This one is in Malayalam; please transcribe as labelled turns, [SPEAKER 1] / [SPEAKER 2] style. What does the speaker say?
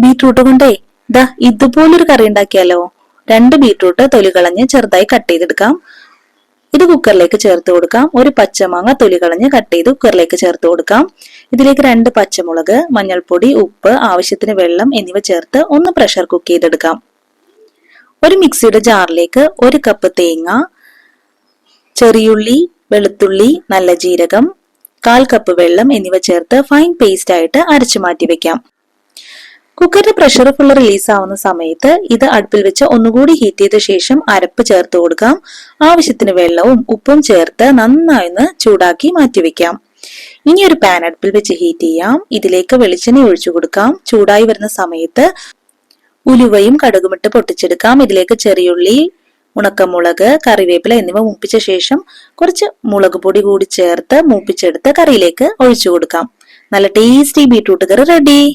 [SPEAKER 1] ബീട്രൂട്ട് കൊണ്ടേ ഇതുപോലൊരു കറി ഉണ്ടാക്കിയാലോ. 2 ബീട്രൂട്ട് തൊലി കളഞ്ഞ് ചെറുതായി കട്ട് ചെയ്തെടുക്കാം. ഇത് കുക്കറിലേക്ക് ചേർത്ത് കൊടുക്കാം. ഒരു പച്ചമാങ്ങ തൊലി കളഞ്ഞ് കട്ട് ചെയ്ത് കുക്കറിലേക്ക് ചേർത്ത് കൊടുക്കാം. ഇതിലേക്ക് 2 പച്ചമുളക്, മഞ്ഞൾപ്പൊടി, ഉപ്പ്, ആവശ്യത്തിന് വെള്ളം എന്നിവ ചേർത്ത് ഒന്ന് പ്രഷർ കുക്ക് ചെയ്തെടുക്കാം. ഒരു മിക്സിയുടെ ജാറിലേക്ക് 1 കപ്പ് തേങ്ങ, ചെറിയുള്ളി, വെളുത്തുള്ളി, നല്ല ജീരകം, 1/4 കപ്പ് വെള്ളം എന്നിവ ചേർത്ത് ഫൈൻ പേസ്റ്റ് ആയിട്ട് അരച്ചു മാറ്റി വെക്കാം. കുക്കറിന്റെ പ്രഷർ ഫുള്ള് റിലീസ് ആവുന്ന സമയത്ത് ഇത് അടുപ്പിൽ വെച്ച് ഒന്നുകൂടി ഹീറ്റ് ചെയ്ത ശേഷം അരപ്പ് ചേർത്ത് കൊടുക്കാം. ആവശ്യത്തിന് വെള്ളവും ഉപ്പും ചേർത്ത് നന്നായി ചൂടാക്കി മാറ്റിവെക്കാം. ഇനി ഒരു പാൻ അടുപ്പിൽ വെച്ച് ഹീറ്റ് ചെയ്യാം. ഇതിലേക്ക് വെളിച്ചെണ്ണ ഒഴിച്ചു കൊടുക്കാം. ചൂടായി വരുന്ന സമയത്ത് ഉലുവയും കടുകുമിട്ട് പൊട്ടിച്ചെടുക്കാം. ഇതിലേക്ക് ചെറിയുള്ളി, ഉണക്കമുളക്, കറിവേപ്പില എന്നിവ മൂപ്പിച്ച ശേഷം കുറച്ച് മുളക് പൊടി കൂടി ചേർത്ത് മൂപ്പിച്ചെടുത്ത് കറിയിലേക്ക് ഒഴിച്ചു കൊടുക്കാം. നല്ല ടേസ്റ്റി ബീട്രൂട്ട് കറി റെഡി.